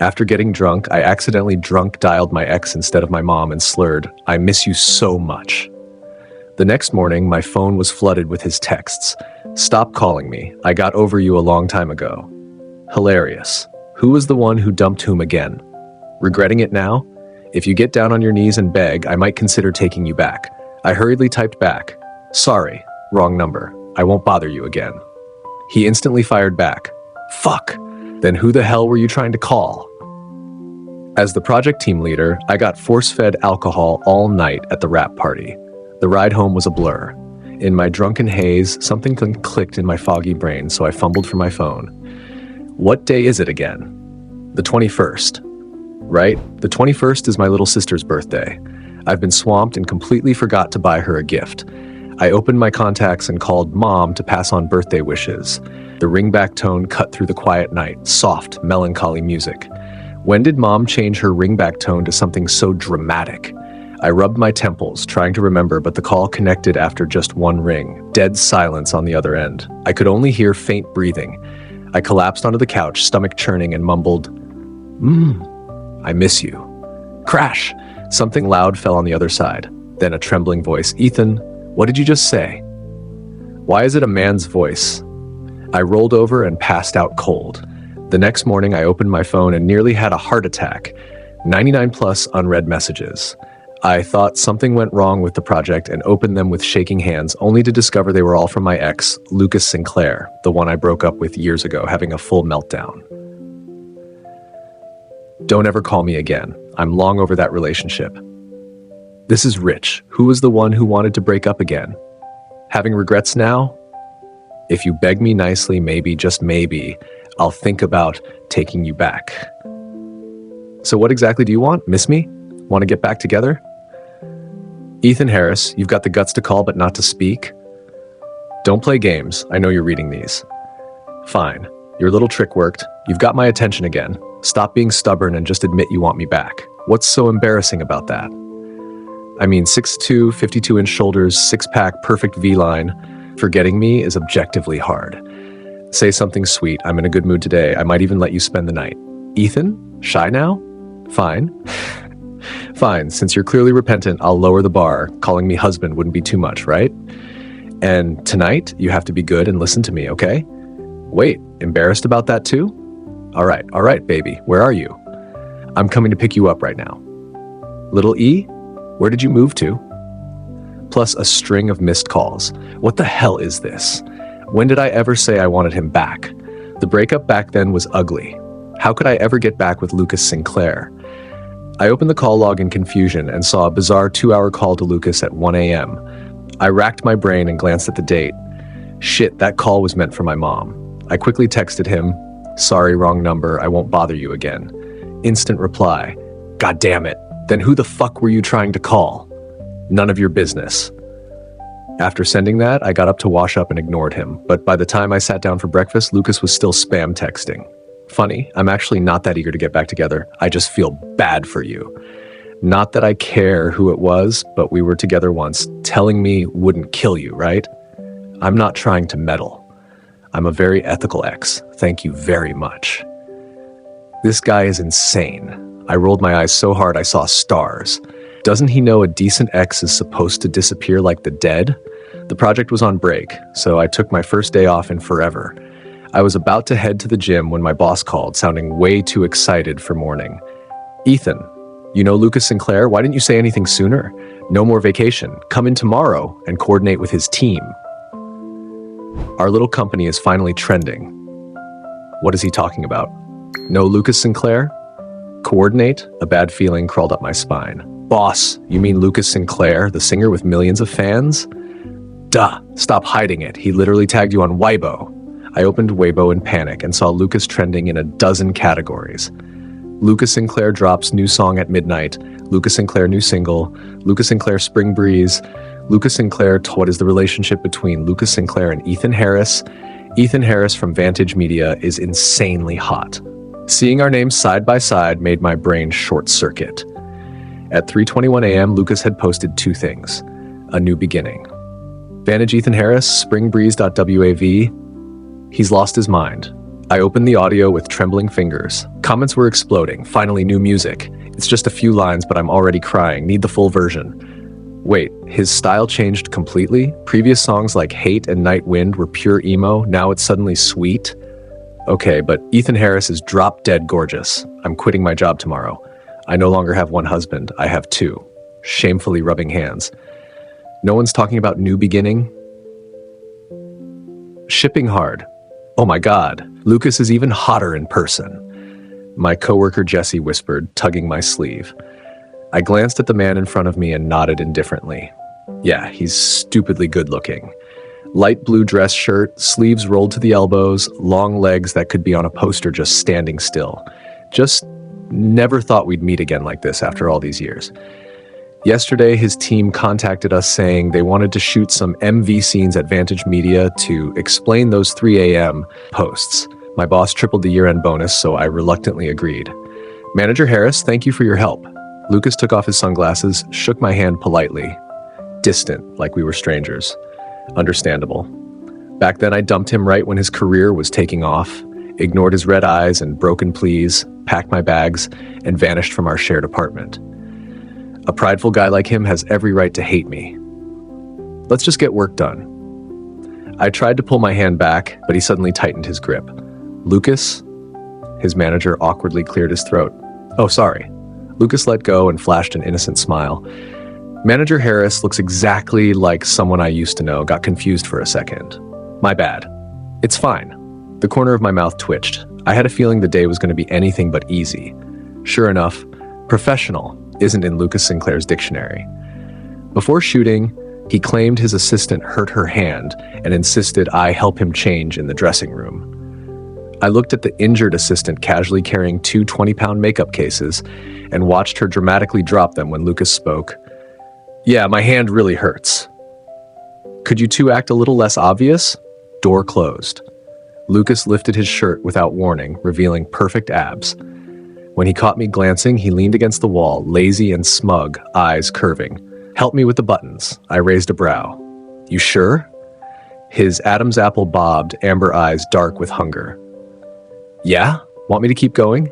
After getting drunk, I accidentally drunk dialed my ex instead of my mom and slurred, "I miss you so much." The next morning, my phone was flooded with his texts. "Stop calling me. I got over you a long time ago." Hilarious. Who was the one who dumped whom again? Regretting it now? If you get down on your knees and beg, I might consider taking you back. I hurriedly typed back, "Sorry, wrong number. I won't bother you again." He instantly fired back, "Fuck. Then who the hell were you trying to call?" As the project team leader, I got force-fed alcohol all night at the wrap party. The ride home was a blur. In my drunken haze, something clicked in my foggy brain, so I fumbled for my phone. What day is it again? The 21st. Right? The 21st is my little sister's birthday. I've been swamped and completely forgot to buy her a gift. I opened my contacts and called Mom to pass on birthday wishes. The ringback tone cut through the quiet night, soft, melancholy music. When did Mom change her ringback tone to something so dramatic? I rubbed my temples, trying to remember, but the call connected after just one ring. Dead silence on the other end. I could only hear faint breathing. I collapsed onto the couch, stomach churning, and mumbled, I miss you." Crash! Something loud fell on the other side. Then a trembling voice, "Ethan, what did you just say?" Why is it a man's voice? I rolled over and passed out cold. The next morning, I opened my phone and nearly had a heart attack. 99 plus unread messages. I thought something went wrong with the project and opened them with shaking hands, only to discover they were all from my ex, Lucas Sinclair, the one I broke up with years ago, having a full meltdown. Don't ever call me again. I'm long over that relationship. This is Rich. Who was the one who wanted to break up again? Having regrets now? If you beg me nicely, maybe, just maybe, I'll think about taking you back. So what exactly do you want? Miss me? Want to get back together? Ethan Harris, you've got the guts to call but not to speak? Don't play games. I know you're reading these. Fine. Your little trick worked. You've got my attention again. Stop being stubborn and just admit you want me back. What's so embarrassing about that? I mean, 6'2", 52-inch shoulders, six-pack, perfect V-line. Forgetting me is objectively hard. Say something sweet. I'm in a good mood today. I might even let you spend the night. Ethan? Shy now? Fine. Fine. Since you're clearly repentant, I'll lower the bar. Calling me husband wouldn't be too much, right? And tonight, you have to be good and listen to me, okay? Wait, embarrassed about that too? All right, baby. Where are you? I'm coming to pick you up right now. Little E? Where did you move to? Plus a string of missed calls. What the hell is this? When did I ever say I wanted him back? The breakup back then was ugly. How could I ever get back with Lucas Sinclair? I opened the call log in confusion and saw a bizarre 2-hour call to Lucas at 1 a.m. I racked my brain and glanced at the date. Shit, that call was meant for my mom. I quickly texted him, "Sorry, wrong number. I won't bother you again." Instant reply, "God damn it. Then who the fuck were you trying to call? None of your business." After sending that, I got up to wash up and ignored him. But by the time I sat down for breakfast, Lucas was still spam texting. Funny, I'm actually not that eager to get back together. I just feel bad for you. Not that I care who it was, but we were together once. Telling me wouldn't kill you, right? I'm not trying to meddle. I'm a very ethical ex. Thank you very much. This guy is insane. I rolled my eyes so hard I saw stars. Doesn't he know a decent ex is supposed to disappear like the dead? The project was on break, so I took my first day off in forever. I was about to head to the gym when my boss called, sounding way too excited for morning. "Ethan, you know Lucas Sinclair? Why didn't you say anything sooner? No more vacation. Come in tomorrow and coordinate with his team." Our little company is finally trending. What is he talking about? No Lucas Sinclair? Coordinate? A bad feeling crawled up my spine. Boss, you mean Lucas Sinclair, the singer with millions of fans? Duh, stop hiding it. He literally tagged you on Weibo. I opened Weibo in panic and saw Lucas trending in a dozen categories. Lucas Sinclair drops new song at midnight. Lucas Sinclair new single. Lucas Sinclair Spring Breeze. Lucas Sinclair, what is the relationship between Lucas Sinclair and Ethan Harris? Ethan Harris from Vantage Media is insanely hot. Seeing our names side by side made my brain short circuit. At 3:21 a.m., Lucas had posted two things. A new beginning. Vantage Ethan Harris, springbreeze.wav. He's lost his mind. I opened the audio with trembling fingers. Comments were exploding. Finally, new music. It's just a few lines, but I'm already crying. Need the full version. Wait, his style changed completely? Previous songs like Hate and Night Wind were pure emo. Now it's suddenly sweet? Okay, but Ethan Harris is drop-dead gorgeous. I'm quitting my job tomorrow. I no longer have one husband. I have two. Shamefully rubbing hands. No one's talking about new beginning? Shipping hard. Oh my God, Lucas is even hotter in person. My coworker Jesse whispered, tugging my sleeve. I glanced at the man in front of me and nodded indifferently. Yeah, he's stupidly good looking. Light blue dress shirt, sleeves rolled to the elbows, long legs that could be on a poster just standing still. Just never thought we'd meet again like this after all these years. Yesterday, his team contacted us saying they wanted to shoot some MV scenes at Vantage Media to explain those 3 a.m. posts. My boss tripled the year-end bonus, so I reluctantly agreed. Manager Harris, thank you for your help. Lucas took off his sunglasses, shook my hand politely. Distant, like we were strangers. Understandable. Back then, I dumped him right when his career was taking off, ignored his red eyes and broken pleas, packed my bags, and vanished from our shared apartment. A prideful guy like him has every right to hate me. Let's just get work done. I tried to pull my hand back, but he suddenly tightened his grip. Lucas? His manager awkwardly cleared his throat. Oh, sorry. Lucas let go and flashed an innocent smile. Manager Harris looks exactly like someone I used to know. Got confused for a second. My bad. It's fine. The corner of my mouth twitched. I had a feeling the day was going to be anything but easy. Sure enough, professional isn't in Lucas Sinclair's dictionary. Before shooting, he claimed his assistant hurt her hand and insisted I help him change in the dressing room. I looked at the injured assistant casually carrying 2 20-pound makeup cases and watched her dramatically drop them when Lucas spoke. Yeah, my hand really hurts. Could you two act a little less obvious? Door closed. Lucas lifted his shirt without warning, revealing perfect abs. When he caught me glancing, he leaned against the wall, lazy and smug, eyes curving. Help me with the buttons. I raised a brow. You sure? His Adam's apple bobbed, amber eyes dark with hunger. Yeah? Want me to keep going?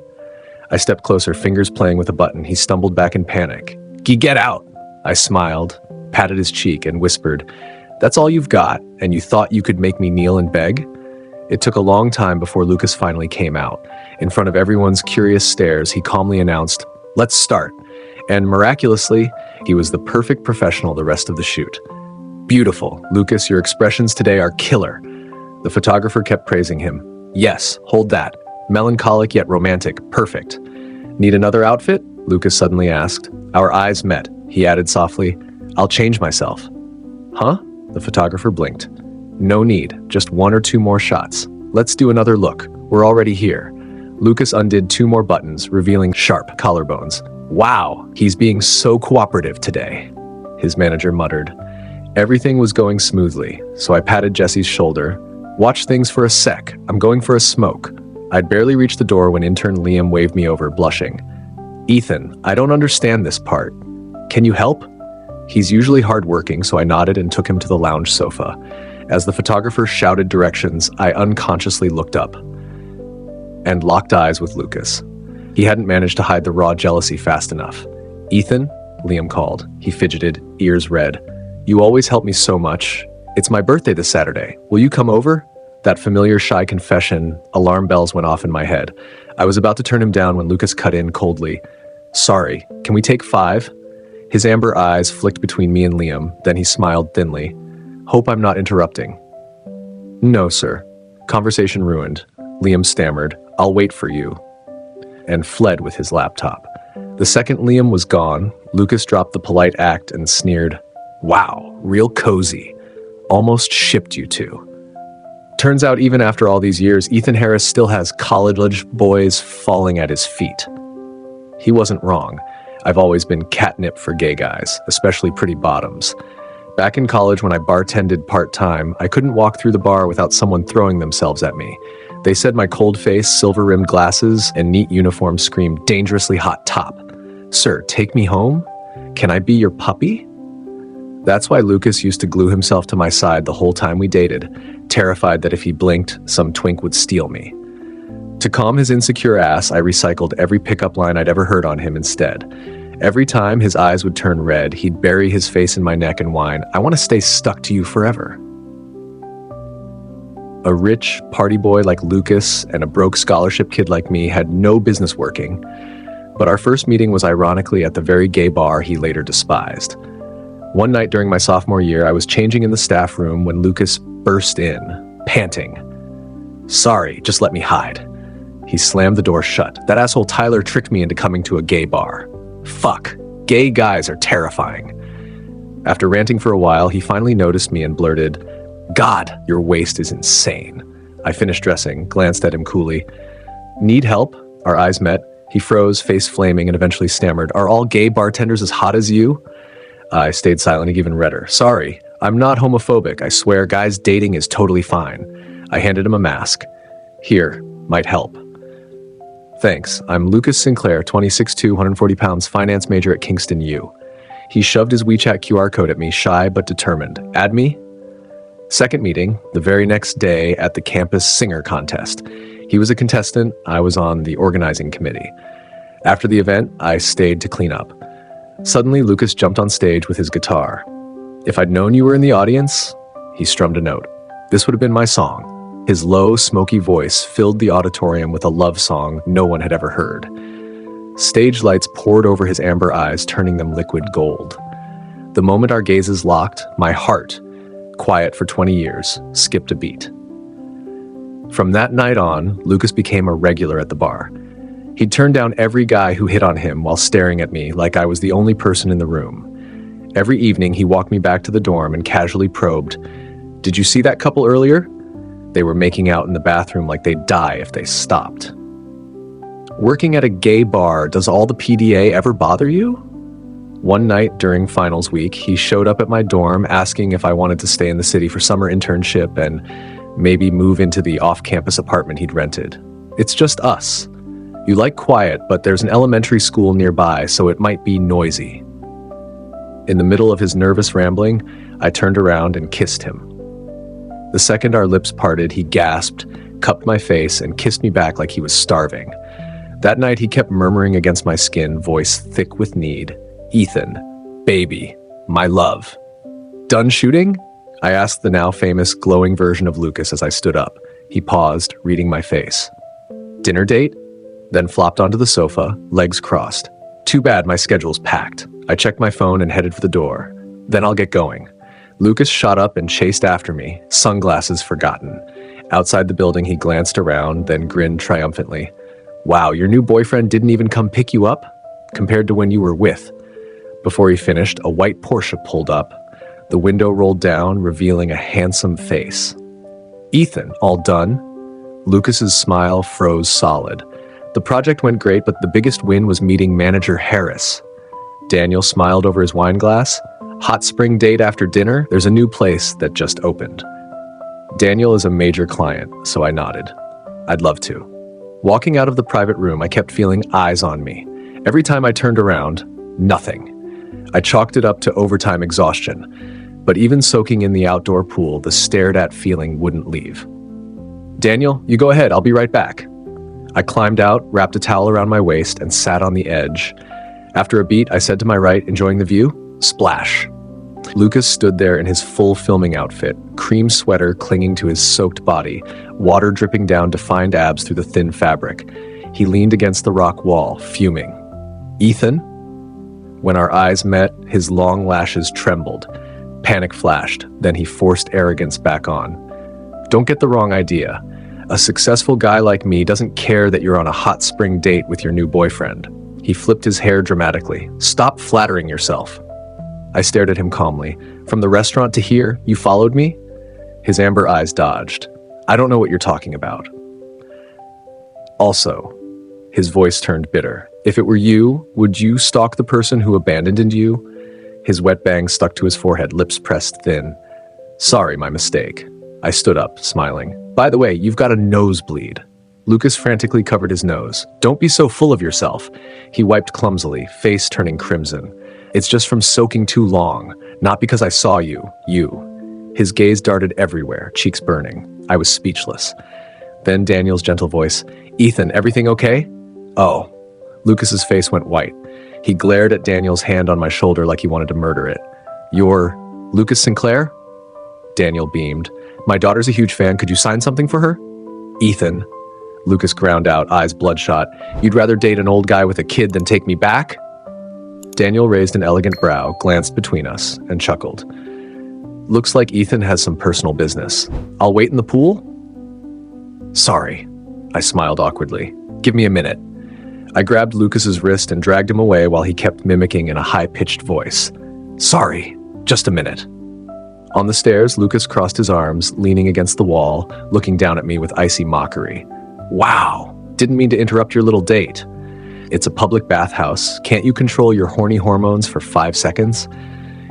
I stepped closer, fingers playing with a button. He stumbled back in panic. Get out! I smiled, patted his cheek, and whispered, That's all you've got, and you thought you could make me kneel and beg? It took a long time before Lucas finally came out. In front of everyone's curious stares, he calmly announced, Let's start. And miraculously, he was the perfect professional the rest of the shoot. Beautiful. Lucas, your expressions today are killer. The photographer kept praising him. Yes, hold that. Melancholic yet romantic. Perfect. Need another outfit? Lucas suddenly asked. Our eyes met. He added softly, I'll change myself. Huh? The photographer blinked. No need. Just 1 or 2 more shots. Let's do another look. We're already here. Lucas undid 2 more buttons, revealing sharp collarbones. Wow, he's being so cooperative today, his manager muttered. Everything was going smoothly, so I patted Jesse's shoulder. Watch things for a sec. I'm going for a smoke. I'd barely reached the door when intern Liam waved me over, blushing. Ethan, I don't understand this part. Can you help? He's usually hardworking, so I nodded and took him to the lounge sofa. As the photographer shouted directions, I unconsciously looked up and locked eyes with Lucas. He hadn't managed to hide the raw jealousy fast enough. Ethan, Liam called. He fidgeted, ears red. You always help me so much. It's my birthday this Saturday. Will you come over? That familiar shy confession, alarm bells went off in my head. I was about to turn him down when Lucas cut in coldly. Sorry, can we take 5? His amber eyes flicked between me and Liam, then he smiled thinly. Hope I'm not interrupting. No, sir. Conversation ruined. Liam stammered, I'll wait for you, and fled with his laptop. The second Liam was gone, Lucas dropped the polite act and sneered, Wow, real cozy. Almost shipped you two. Turns out even after all these years, Ethan Harris still has college boys falling at his feet. He wasn't wrong. I've always been catnip for gay guys, especially pretty bottoms. Back in college when I bartended part-time, I couldn't walk through the bar without someone throwing themselves at me. They said my cold face, silver-rimmed glasses, and neat uniform screamed dangerously hot top. Sir, take me home? Can I be your puppy? That's why Lucas used to glue himself to my side the whole time we dated, terrified that if he blinked, some twink would steal me. To calm his insecure ass, I recycled every pickup line I'd ever heard on him instead. Every time his eyes would turn red, he'd bury his face in my neck and whine, "I want to stay stuck to you forever." A rich party boy like Lucas and a broke scholarship kid like me had no business working, but our first meeting was ironically at the very gay bar he later despised. One night during my sophomore year, I was changing in the staff room when Lucas burst in, panting. "Sorry, just let me hide." He slammed the door shut. That asshole Tyler tricked me into coming to a gay bar. Fuck, gay guys are terrifying. After ranting for a while, he finally noticed me and blurted, "God, your waist is insane." I finished dressing, glanced at him coolly. "Need help?" Our eyes met. He froze, face flaming, and eventually stammered, "Are all gay bartenders as hot as you?" I stayed silent, even redder. "Sorry, I'm not homophobic. I swear, guys dating is totally fine." I handed him a mask. "Here, might help." "Thanks. I'm Lucas Sinclair, 26'2", 140 pounds, finance major at Kingston U." He shoved his WeChat QR code at me, shy but determined. "Add me?" Second meeting, the very next day at the campus singer contest. He was a contestant, I was on the organizing committee. After the event, I stayed to clean up. Suddenly, Lucas jumped on stage with his guitar. "If I'd known you were in the audience," he strummed a note. "This would have been my song." His low, smoky voice filled the auditorium with a love song no one had ever heard. Stage lights poured over his amber eyes, turning them liquid gold. The moment our gazes locked, my heart, quiet for 20 years, skipped a beat. From that night on, Lucas became a regular at the bar. He'd turn down every guy who hit on him while staring at me like I was the only person in the room. Every evening, he walked me back to the dorm and casually probed, "Did you see that couple earlier? They were making out in the bathroom like they'd die if they stopped." Working at a gay bar, does all the PDA ever bother you? One night during finals week, he showed up at my dorm asking if I wanted to stay in the city for summer internship and maybe move into the off-campus apartment he'd rented. "It's just us. You like quiet, but there's an elementary school nearby, so it might be noisy." In the middle of his nervous rambling, I turned around and kissed him. The second our lips parted, he gasped, cupped my face, and kissed me back like he was starving. That night, he kept murmuring against my skin, voice thick with need, "Ethan, baby, my love." "Done shooting?" I asked the now famous glowing version of Lucas as I stood up. He paused, reading my face. "Dinner date?" Then flopped onto the sofa, legs crossed. "Too bad my schedule's packed." I checked my phone and headed for the door. "Then I'll get going." Lucas shot up and chased after me, sunglasses forgotten. Outside the building, he glanced around, then grinned triumphantly. "Wow, your new boyfriend didn't even come pick you up? Compared to when you were with." Before he finished, a white Porsche pulled up. The window rolled down, revealing a handsome face. "Ethan, all done?" Lucas's smile froze solid. The project went great, but the biggest win was meeting manager Harris. Daniel smiled over his wine glass. "Hot spring date after dinner? There's a new place that just opened." Daniel is a major client, so I nodded. "I'd love to." Walking out of the private room, I kept feeling eyes on me. Every time I turned around, nothing. I chalked it up to overtime exhaustion, but even soaking in the outdoor pool, the stared-at feeling wouldn't leave. "Daniel, you go ahead, I'll be right back." I climbed out, wrapped a towel around my waist, and sat on the edge. After a beat, I said to my right, enjoying the view, "Splash." Lucas stood there in his full filming outfit, cream sweater clinging to his soaked body, water dripping down defined abs through the thin fabric. He leaned against the rock wall, fuming. "Ethan?" When our eyes met, his long lashes trembled. Panic flashed, then he forced arrogance back on. "Don't get the wrong idea. A successful guy like me doesn't care that you're on a hot spring date with your new boyfriend." He flipped his hair dramatically. "Stop flattering yourself." I stared at him calmly. "From the restaurant to here, you followed me?" His amber eyes dodged. "I don't know what you're talking about." Also, his voice turned bitter. "If it were you, would you stalk the person who abandoned you?" His wet bangs stuck to his forehead, lips pressed thin. "Sorry, my mistake." I stood up, smiling. "By the way, you've got a nosebleed." Lucas frantically covered his nose. "Don't be so full of yourself." He wiped clumsily, face turning crimson. "It's just from soaking too long, not because I saw you. You." His gaze darted everywhere, cheeks burning. I was speechless. Then Daniel's gentle voice, "Ethan, everything okay?" "Oh." Lucas's face went white. He glared at Daniel's hand on my shoulder like he wanted to murder it. "You're Lucas Sinclair?" Daniel beamed. "My daughter's a huge fan. Could you sign something for her?" "Ethan." Lucas ground out, eyes bloodshot. "You'd rather date an old guy with a kid than take me back?" Daniel raised an elegant brow, glanced between us, and chuckled. "Looks like Ethan has some personal business. I'll wait in the pool?" "Sorry." I smiled awkwardly. "Give me a minute." I grabbed Lucas's wrist and dragged him away while he kept mimicking in a high-pitched voice. "Sorry, just a minute." On the stairs, Lucas crossed his arms, leaning against the wall, looking down at me with icy mockery. "Wow, didn't mean to interrupt your little date. It's a public bathhouse. Can't you control your horny hormones for 5 seconds?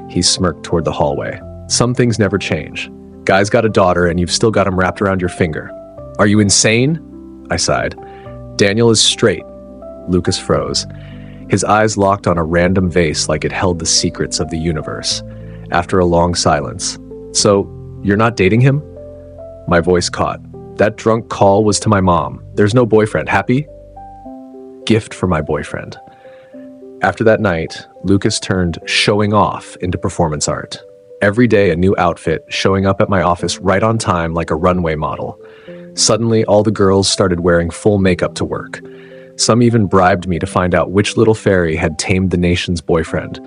He smirked toward the hallway. "Some things never change. Guy's got a daughter and you've still got him wrapped around your finger. Are you insane?" I sighed. "Daniel is straight." Lucas froze. His eyes locked on a random vase like it held the secrets of the universe. After a long silence, "So, you're not dating him?" My voice caught. "That drunk call was to my mom. There's no boyfriend. Happy?" Gift for my boyfriend. After that night, Lucas turned showing off into performance art. Every day a new outfit, showing up at my office right on time like a runway model. Suddenly, all the girls started wearing full makeup to work. Some even bribed me to find out which little fairy had tamed the nation's boyfriend.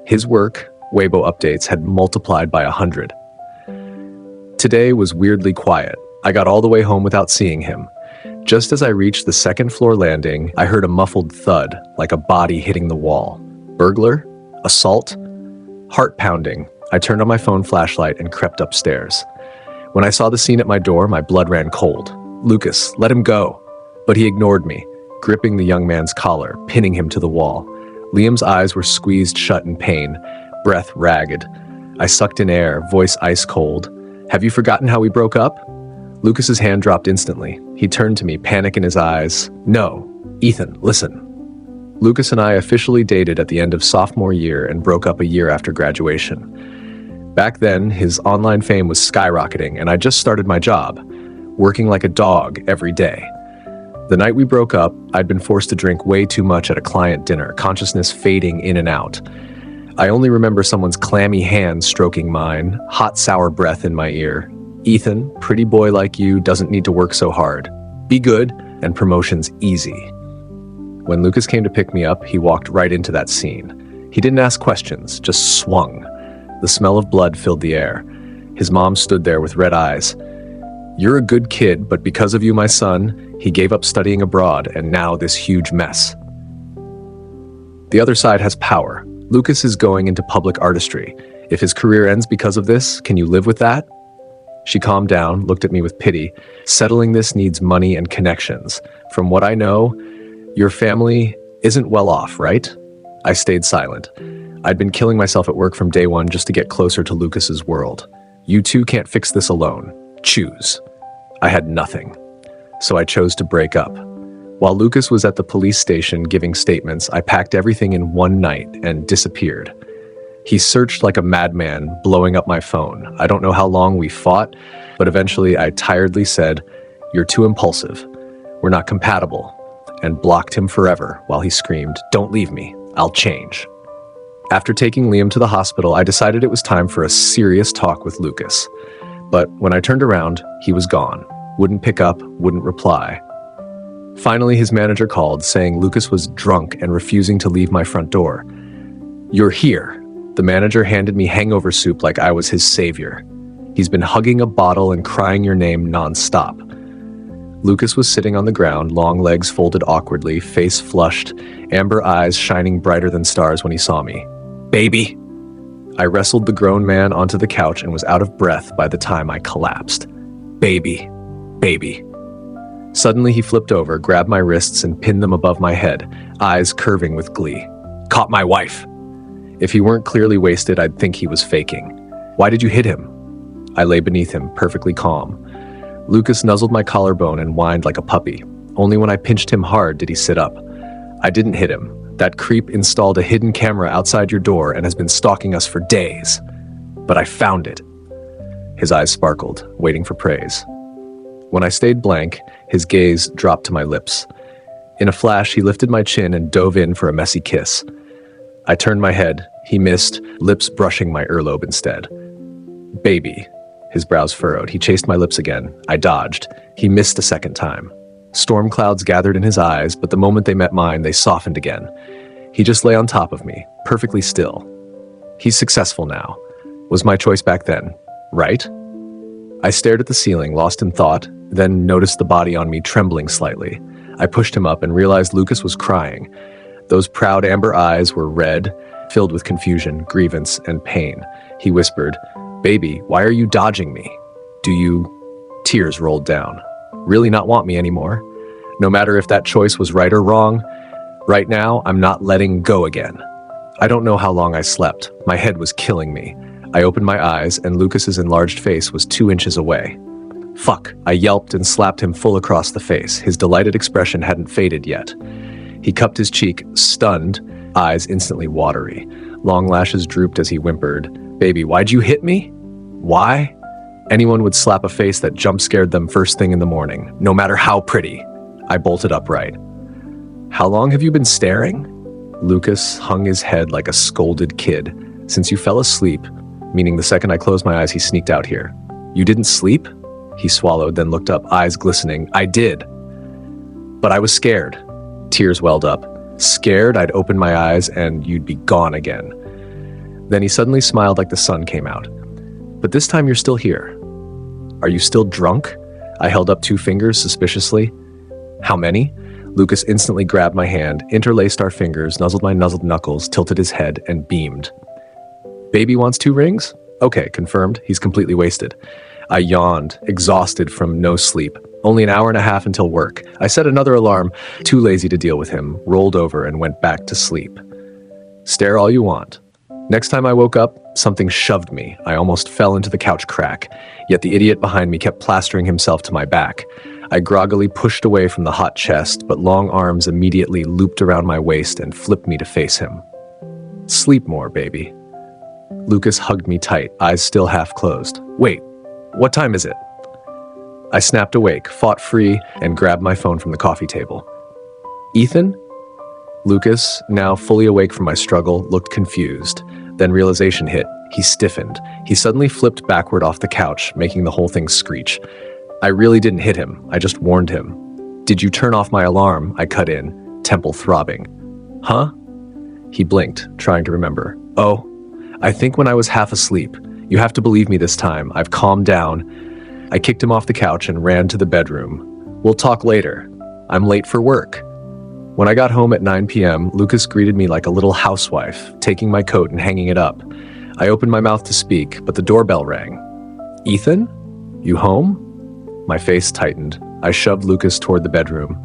His work, Weibo updates, had multiplied by 100. Today was weirdly quiet. I got all the way home without seeing him. Just as I reached the second floor landing, I heard a muffled thud, like a body hitting the wall. Burglar? Assault? Heart pounding. I turned on my phone flashlight and crept upstairs. When I saw the scene at my door, my blood ran cold. "Lucas, let him go." But he ignored me, gripping the young man's collar, pinning him to the wall. Liam's eyes were squeezed shut in pain, breath ragged. I sucked in air, voice ice cold. "Have you forgotten how we broke up?" Lucas's hand dropped instantly. He turned to me, panic in his eyes. "No. Ethan, listen." Lucas and I officially dated at the end of sophomore year and broke up a year after graduation. Back then, his online fame was skyrocketing, and I just started my job, working like a dog every day. The night we broke up, I'd been forced to drink way too much at a client dinner, consciousness fading in and out. I only remember someone's clammy hand stroking mine, hot sour breath in my ear. "Ethan, pretty boy like you doesn't need to work so hard. Be good, and promotion's easy." When Lucas came to pick me up, he walked right into that scene. He didn't ask questions, just swung. The smell of blood filled the air. His mom stood there with red eyes. "You're a good kid, but because of you, my son, he gave up studying abroad, and now this huge mess." The other side has power. Lucas is going into public artistry. If his career ends because of this, can you live with that? She calmed down, looked at me with pity. "Settling this needs money and connections. From what I know, your family isn't well off, right?" I stayed silent. I'd been killing myself at work from day one just to get closer to Lucas's world. "You two can't fix this alone. Choose." I had nothing, so I chose to break up. While Lucas was at the police station giving statements, I packed everything in one night and disappeared. He searched like a madman, blowing up my phone. I don't know how long we fought, but eventually I tiredly said, "You're too impulsive. We're not compatible," and blocked him forever while he screamed, "Don't leave me. I'll change." After taking Liam to the hospital, I decided it was time for a serious talk with Lucas. But when I turned around, he was gone. Wouldn't pick up, wouldn't reply. Finally, his manager called, saying Lucas was drunk and refusing to leave my front door. "You're here." The manager handed me hangover soup like I was his savior. "He's been hugging a bottle and crying your name nonstop." Lucas was sitting on the ground, long legs folded awkwardly, face flushed, amber eyes shining brighter than stars when he saw me. "Baby!" I wrestled the grown man onto the couch and was out of breath by the time I collapsed. "Baby, baby." Suddenly he flipped over, grabbed my wrists and pinned them above my head, eyes curving with glee. "Caught my wife." If he weren't clearly wasted, I'd think he was faking. "Why did you hit him?" I lay beneath him, perfectly calm. Lucas nuzzled my collarbone and whined like a puppy. Only when I pinched him hard did he sit up. "I didn't hit him. That creep installed a hidden camera outside your door and has been stalking us for days. But I found it." His eyes sparkled, waiting for praise. When I stayed blank, his gaze dropped to my lips. In a flash, he lifted my chin and dove in for a messy kiss. I turned my head. He missed, lips brushing my earlobe instead. Baby. His brows furrowed. He chased my lips again. I dodged. He missed a second time. Storm clouds gathered in his eyes, but the moment they met mine, they softened again. He just lay on top of me, perfectly still. He's successful now. Was my choice back then, right? I stared at the ceiling, lost in thought, then noticed the body on me trembling slightly. I pushed him up and realized Lucas was crying. Those proud amber eyes were red, filled with confusion, grievance, and pain. He whispered, "Baby, why are you dodging me? Do you—" Tears rolled down. Really not want me anymore? No matter if that choice was right or wrong, right now, I'm not letting go again. I don't know how long I slept. My head was killing me. I opened my eyes, and Lucas's enlarged face was 2 inches away. Fuck, I yelped and slapped him full across the face. His delighted expression hadn't faded yet. He cupped his cheek, stunned, eyes instantly watery. Long lashes drooped as he whimpered, "Baby, why'd you hit me?" Why? Anyone would slap a face that jump-scared them first thing in the morning, no matter how pretty. I bolted upright. "How long have you been staring?" Lucas hung his head like a scolded kid. "Since you fell asleep," meaning the second I closed my eyes, he sneaked out here. "You didn't sleep?" He swallowed, then looked up, eyes glistening. "I did. But I was scared." Tears welled up. Scared I'd open my eyes and you'd be gone again. Then he suddenly smiled like the sun came out. "But this time you're still here. Are you still drunk?" I held up 2 fingers suspiciously. "How many?" Lucas instantly grabbed my hand, interlaced our fingers, nuzzled my nuzzled knuckles, tilted his head, and beamed. "Baby wants 2 rings?" "Okay, confirmed. He's completely wasted." I yawned, exhausted from no sleep. Only an hour and a half until work. I set another alarm, too lazy to deal with him, rolled over and went back to sleep. Stare all you want. Next time I woke up, something shoved me. I almost fell into the couch crack, yet the idiot behind me kept plastering himself to my back. I groggily pushed away from the hot chest, but long arms immediately looped around my waist and flipped me to face him. "Sleep more, baby." Lucas hugged me tight, eyes still half closed. "Wait, what time is it?" I snapped awake, fought free, and grabbed my phone from the coffee table. "Ethan?" Lucas, now fully awake from my struggle, looked confused. Then realization hit. He stiffened. He suddenly flipped backward off the couch, making the whole thing screech. I really didn't hit him. I just warned him. "Did you turn off my alarm?" I cut in, temple throbbing. "Huh?" He blinked, trying to remember. "Oh, I think when I was half asleep. You have to believe me this time. I've calmed down." I kicked him off the couch and ran to the bedroom. "We'll talk later. I'm late for work." When I got home at 9 p.m., Lucas greeted me like a little housewife, taking my coat and hanging it up. I opened my mouth to speak, but the doorbell rang. "Ethan? You home?" My face tightened. I shoved Lucas toward the bedroom.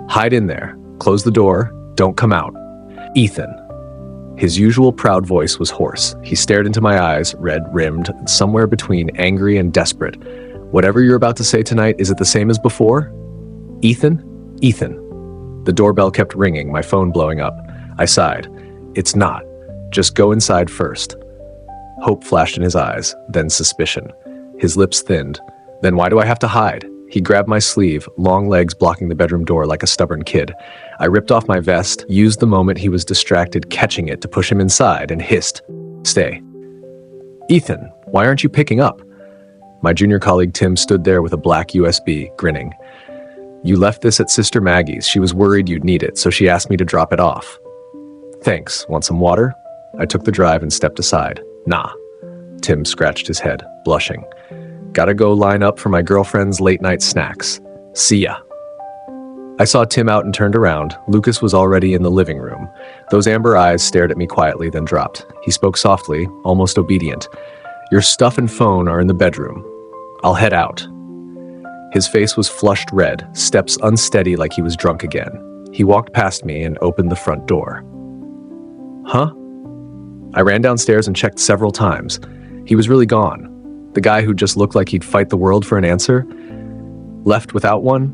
"Hide in there. Close the door. Don't come out." "Ethan." His usual proud voice was hoarse. He stared into my eyes, red-rimmed, somewhere between angry and desperate. "Whatever you're about to say tonight, is it the same as before?" "Ethan? Ethan." The doorbell kept ringing, my phone blowing up. I sighed. "It's not. Just go inside first." Hope flashed in his eyes, then suspicion. His lips thinned. "Then why do I have to hide?" He grabbed my sleeve, long legs blocking the bedroom door like a stubborn kid. I ripped off my vest, used the moment he was distracted catching it to push him inside, and hissed, "Stay." "Ethan, why aren't you picking up?" My junior colleague Tim stood there with a black USB, grinning. "You left this at Sister Maggie's. She was worried you'd need it, so she asked me to drop it off." "Thanks. Want some water?" I took the drive and stepped aside. "Nah." Tim scratched his head, blushing. "Gotta go line up for my girlfriend's late-night snacks. See ya." I saw Tim out and turned around. Lucas was already in the living room. Those amber eyes stared at me quietly, then dropped. He spoke softly, almost obedient. "Your stuff and phone are in the bedroom. I'll head out." His face was flushed red, steps unsteady like he was drunk again. He walked past me and opened the front door. "Huh?" I ran downstairs and checked several times. He was really gone. The guy who just looked like he'd fight the world for an answer, left without one.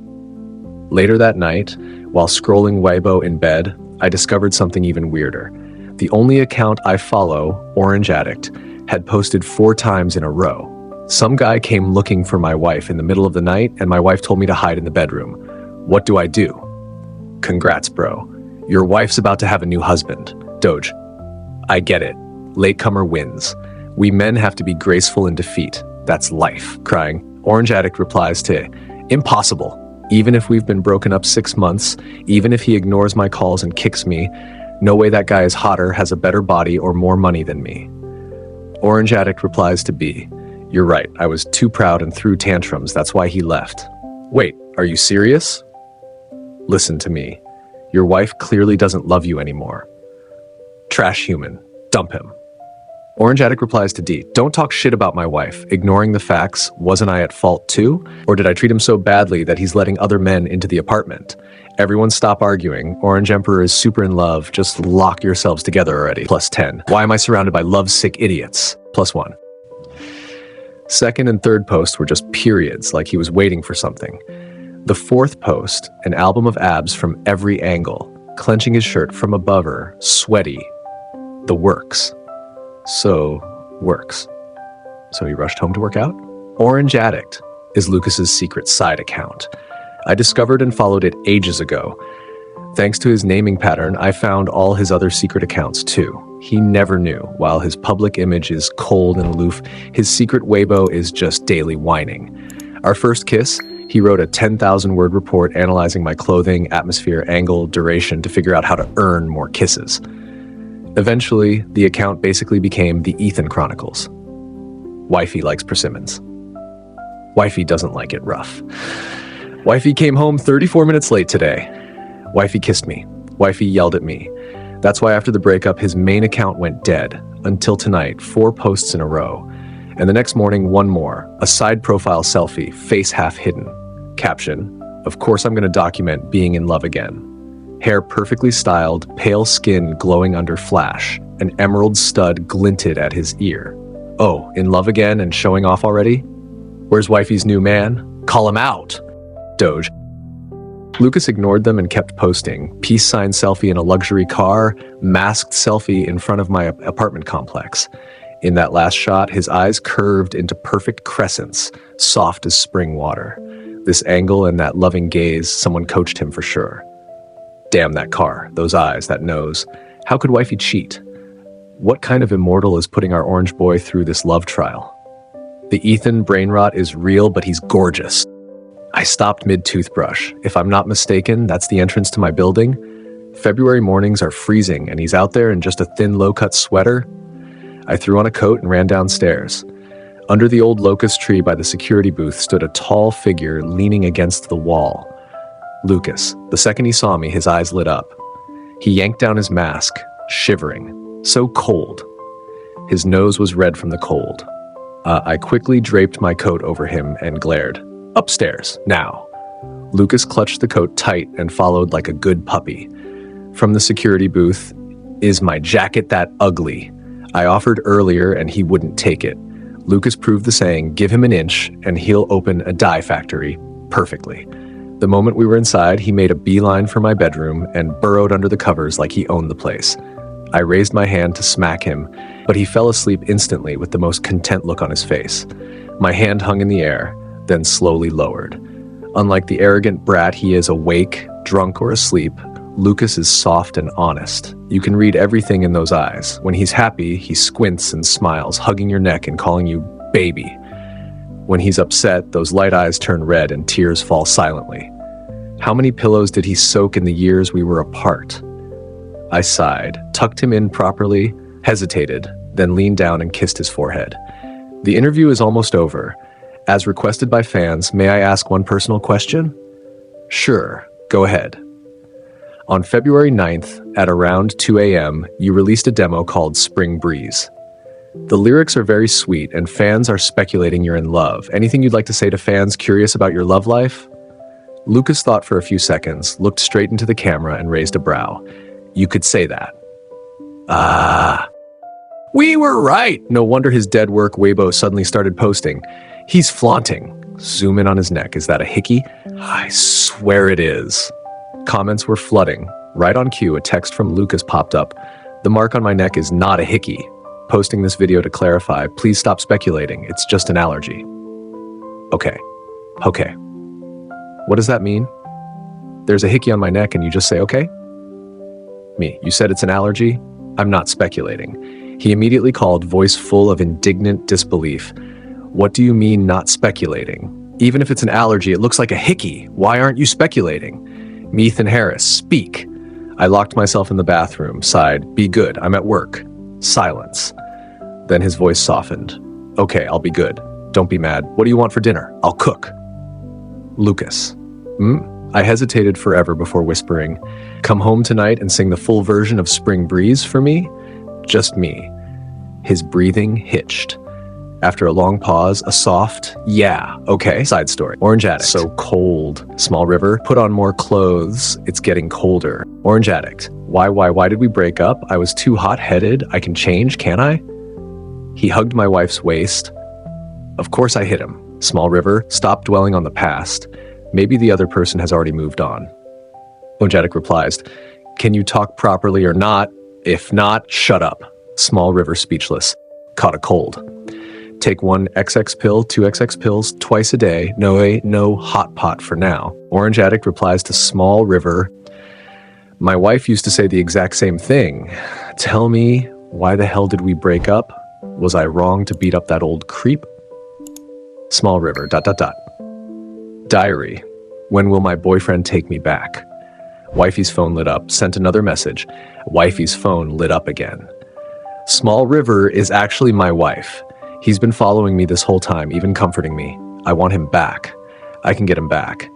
Later that night, while scrolling Weibo in bed, I discovered something even weirder. The only account I follow, Orange Addict, had posted 4 times in a row. Some guy came looking for my wife in the middle of the night, and my wife told me to hide in the bedroom. What do I do? Congrats, bro. Your wife's about to have a new husband. Doge. I get it. Latecomer wins. We men have to be graceful in defeat. That's life. Crying. Orange Addict replies to, impossible. Even if we've been broken up 6 months, even if he ignores my calls and kicks me, no way that guy is hotter, has a better body, or more money than me. Orange Addict replies to B, you're right, I was too proud and threw tantrums, that's why he left. Wait, are you serious? Listen to me. Your wife clearly doesn't love you anymore. Trash human. Dump him. Orange Addict replies to D, don't talk shit about my wife. Ignoring the facts, wasn't I at fault too? Or did I treat him so badly that he's letting other men into the apartment? Everyone stop arguing. Orange Emperor is super in love. Just lock yourselves together already. +10. Why am I surrounded by lovesick idiots? +1. Second and third post were just periods, like he was waiting for something. The fourth post, an album of abs from every angle, clenching his shirt from above her, sweaty. The works. So he rushed home to work out? Orange Addict is Lucas's secret side account. I discovered and followed it ages ago. Thanks to his naming pattern, I found all his other secret accounts too. He never knew. While his public image is cold and aloof, his secret Weibo is just daily whining. Our first kiss, he wrote a 10,000-word report analyzing my clothing, atmosphere, angle, duration to figure out how to earn more kisses. Eventually, the account basically became the Ethan Chronicles. Wifey likes persimmons. Wifey doesn't like it rough. Wifey came home 34 minutes late today. Wifey kissed me. Wifey yelled at me. That's why after the breakup, his main account went dead. Until tonight, 4 posts in a row. And the next morning, 1 more. A side profile selfie, face half hidden. Caption, of course I'm going to document being in love again. Hair perfectly styled, pale skin glowing under flash. An emerald stud glinted at his ear. Oh, in love again and showing off already? Where's wifey's new man? Call him out! Doge. Lucas ignored them and kept posting. Peace sign selfie in a luxury car, masked selfie in front of my apartment complex. In that last shot, his eyes curved into perfect crescents, soft as spring water. This angle and that loving gaze, someone coached him for sure. Damn that car, those eyes, that nose. How could wifey cheat? What kind of immortal is putting our orange boy through this love trial? The Ethan brain rot is real, but he's gorgeous. I stopped mid-toothbrush. If I'm not mistaken, that's the entrance to my building. February mornings are freezing, and he's out there in just a thin, low-cut sweater. I threw on a coat and ran downstairs. Under the old locust tree by the security booth stood a tall figure leaning against the wall. Lucas. The second he saw me, his eyes lit up. He yanked down his mask, shivering. So cold. His nose was red from the cold. I quickly draped my coat over him and glared. Upstairs, now. Lucas clutched the coat tight and followed like a good puppy. From the security booth, is my jacket that ugly? I offered earlier and he wouldn't take it. Lucas proved the saying, give him an inch and he'll open a dye factory perfectly. The moment we were inside, he made a beeline for my bedroom and burrowed under the covers like he owned the place. I raised my hand to smack him, but he fell asleep instantly with the most content look on his face. My hand hung in the air, then slowly lowered. Unlike the arrogant brat he is awake, drunk, or asleep, Lucas is soft and honest. You can read everything in those eyes. When he's happy, he squints and smiles, hugging your neck and calling you baby. When he's upset, those light eyes turn red and tears fall silently. How many pillows did he soak in the years we were apart? I sighed, tucked him in properly, hesitated, then leaned down and kissed his forehead. The interview is almost over. As requested by fans, may I ask one personal question? Sure, go ahead. On February 9th, at around 2 a.m., you released a demo called Spring Breeze. The lyrics are very sweet, and fans are speculating you're in love. Anything you'd like to say to fans curious about your love life? Lucas thought for a few seconds, looked straight into the camera, and raised a brow. You could say that. We were right! No wonder his dead work Weibo suddenly started posting. He's flaunting. Zoom in on his neck. Is that a hickey? I swear it is. Comments were flooding. Right on cue, a text from Lucas popped up. The mark on my neck is not a hickey. Posting this video to clarify, please stop speculating. It's just an allergy. Okay. What does that mean? There's a hickey on my neck and you just say, okay? Me, you said it's an allergy? I'm not speculating. He immediately called, voice full of indignant disbelief. What do you mean not speculating? Even if it's an allergy, it looks like a hickey. Why aren't you speculating? Ethan Harris, speak. I locked myself in the bathroom, sighed, be good, I'm at work. Silence. Then his voice softened. Okay, I'll be good. Don't be mad. What do you want for dinner? I'll cook. Lucas. I hesitated forever before whispering, come home tonight and sing the full version of Spring Breeze for me? Just me. His breathing hitched. After a long pause, a soft, yeah, okay, side story. Orange Addict. So cold. Small River. Put on more clothes. It's getting colder. Orange Addict. Why did we break up? I was too hot-headed. I can change, can I? He hugged my wife's waist. Of course I hit him. Small River. Stop dwelling on the past. Maybe the other person has already moved on. Orange Addict replies, can you talk properly or not? If not, shut up. Small River speechless. Caught a cold. Take 1 XX pill, 2 XX pills twice a day. No hot pot for now. Orange Addict replies to Small River. My wife used to say the exact same thing. Tell me, why the hell did we break up? Was I wrong to beat up that old creep? Small River, ... Diary. When will my boyfriend take me back? Wifey's phone lit up. Sent another message. Wifey's phone lit up again. Small River is actually my wife. He's been following me this whole time, even comforting me. I want him back. I can get him back.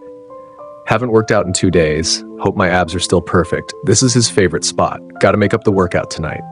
Haven't worked out in 2 days. Hope my abs are still perfect. This is his favorite spot. Gotta make up the workout tonight.